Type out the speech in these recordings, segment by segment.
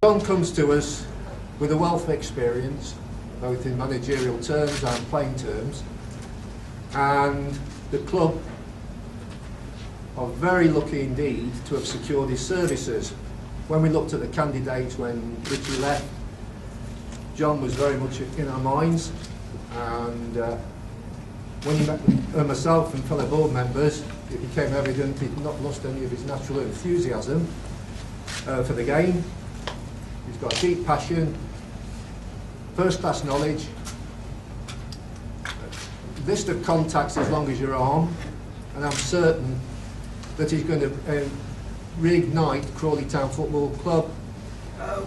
John comes to us with a wealth of experience, both in managerial terms and playing terms, and the club are very lucky indeed to have secured his services. When we looked at the candidates when Richie left, John was very much in our minds, and when he met with myself and fellow board members, it became evident he'd not lost any of his natural enthusiasm for the game. He's got a deep passion, first-class knowledge, a list of contacts as long as your arm, and I'm certain that he's going to reignite Crawley Town Football Club.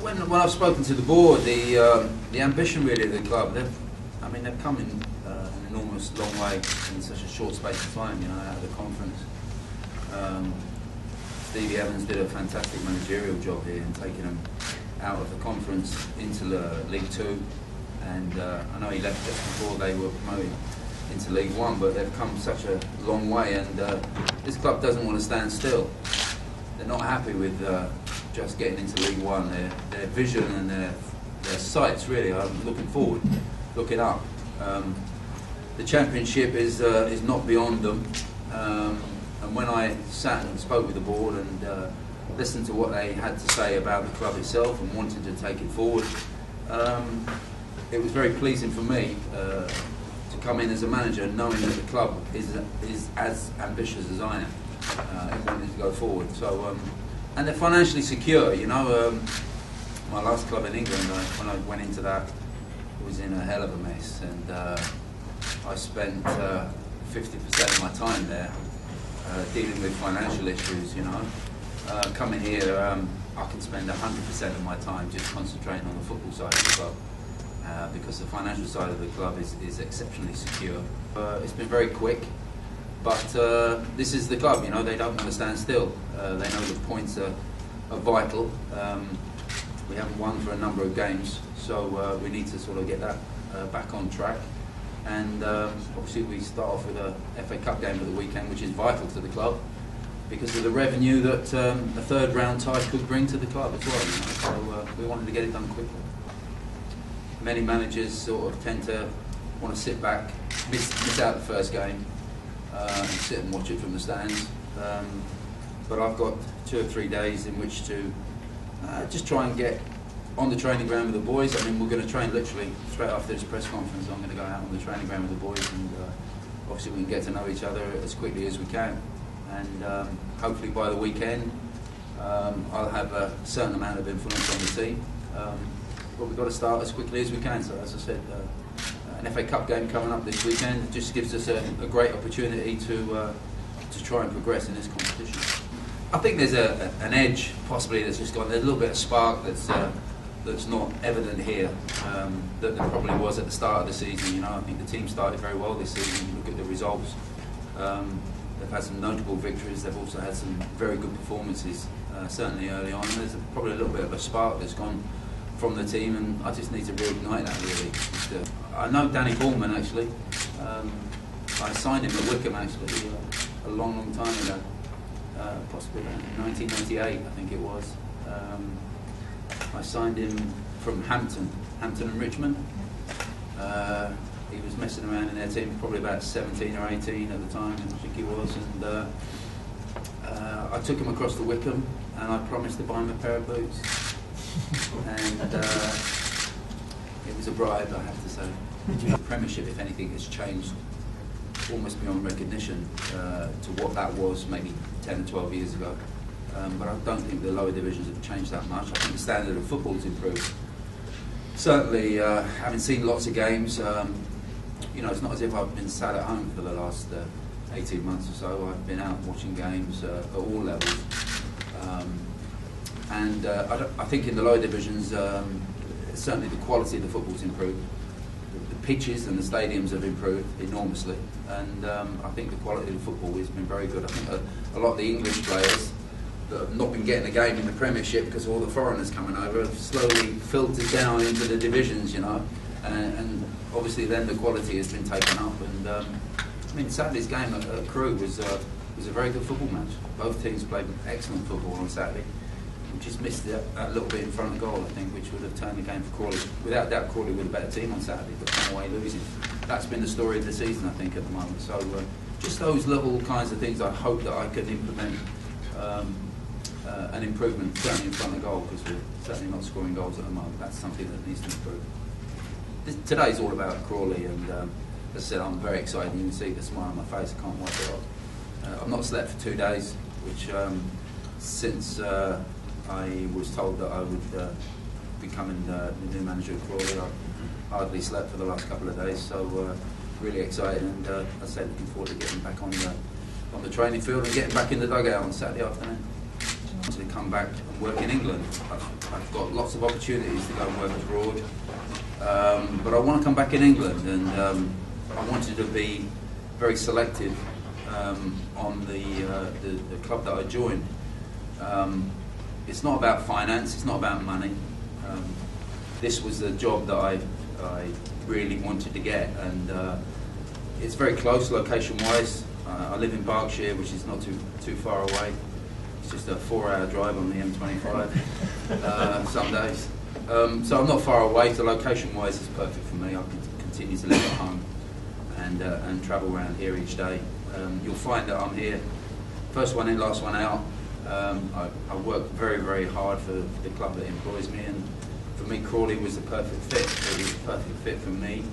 When I've spoken to the board, the ambition really of the club, they've come in an enormous long way in such a short space of time, you know, out of the conference. Stevie Evans did a fantastic managerial job here in taking them out of the conference into League Two, and I know he left just before they were promoted into League One, but they've come such a long way, and this club doesn't want to stand still. They're not happy with just getting into League One. Their vision and their sights really are looking forward, looking up. The Championship is not beyond them, and when I sat and spoke with the board and listened to what they had to say about the club itself and wanted to take it forward, it was very pleasing for me to come in as a manager knowing that the club is as ambitious as I am in wanting to go forward. So, and they're financially secure, you know. My last club in England, when I went into that, it was in a hell of a mess, and I spent 50% of my time there dealing with financial issues, you know. Coming here, I can spend 100% of my time just concentrating on the football side of the club, because the financial side of the club is exceptionally secure. It's been very quick, but this is the club, you know. They don't want to stand still. They know the points are vital. We haven't won for a number of games, so we need to sort of get that back on track. And obviously we start off with a FA Cup game at the weekend, which is vital to the club because of the revenue that a third round tie could bring to the club as well, you know? So we wanted to get it done quickly. Many managers sort of tend to want to sit back, miss out the first game, and sit and watch it from the stands. But I've got 2 or 3 days in which to just try and get on the training ground with the boys. I mean, we're going to train literally straight after this press conference. I'm going to go out on the training ground with the boys, and obviously we can get to know each other as quickly as we can. And hopefully by the weekend, I'll have a certain amount of influence on the team. But we've got to start as quickly as we can. So as I said, an FA Cup game coming up this weekend just gives us a great opportunity to try and progress in this competition. I think there's an edge possibly that's just gone. There's a little bit of spark that's not evident here that there probably was at the start of the season. You know, I think the team started very well this season. You look at the results. They've had some notable victories. They've also had some very good performances, certainly early on. There's probably a little bit of a spark that's gone from the team, and I just need to reignite that really. I know Danny Ballman actually. I signed him at Wickham actually a long time ago, possibly in 1998 I think it was. I signed him from Hampton and Richmond. He was messing around in their team, probably about 17 or 18 at the time, I think he was, and I took him across to Wickham and I promised to buy him a pair of boots. And it was a bribe, I have to say. The Premiership, if anything, has changed almost beyond recognition to what that was maybe 10 or 12 years ago. But I don't think the lower divisions have changed that much. I think the standard of football has improved. Certainly, having seen lots of games, you know, it's not as if I've been sat at home for the last 18 months or so. I've been out watching games at all levels. And I think in the lower divisions, certainly the quality of the football's improved. The pitches and the stadiums have improved enormously, and I think the quality of the football has been very good. I think a lot of the English players that have not been getting a game in the Premiership because of all the foreigners coming over have slowly filtered down into the divisions, you know, and obviously then the quality has been taken up. And I mean, Saturday's game at Crewe was a very good football match. Both teams played excellent football on Saturday. we just missed that little bit in front of goal, I think, which would have turned the game for Crawley. Without doubt, Crawley were the better team on Saturday, but come away losing. That's been the story of the season, I think, at the moment. So just those little kinds of things I hope that I can implement an improvement, certainly in front of goal, because we're certainly not scoring goals at the moment. That's something that needs to improve. Today's all about Crawley, and as I said, I'm very excited. You can see the smile on my face. I can't wipe it off. I've not slept for 2 days, which since I was told that I would be becoming the new manager of Crawley, I've hardly slept for the last couple of days. So really excited, and as I said, looking forward to getting back on the training field and getting back in the dugout on Saturday afternoon. To come back and work in England. I've got lots of opportunities to go and work abroad, but I want to come back in England, and I wanted to be very selective on the club that I joined. It's not about finance, it's not about money. This was the job that I really wanted to get, and it's very close location-wise. I live in Berkshire, which is not too far away. It's just a 4-hour drive on the M25 some days. So I'm not far away, so location-wise it's perfect for me. I can continue to live at home and travel around here each day. You'll find that I'm here, first one in, last one out. I work very, very hard for the club that employs me, and for me Crawley was the perfect fit. It was the perfect fit for me.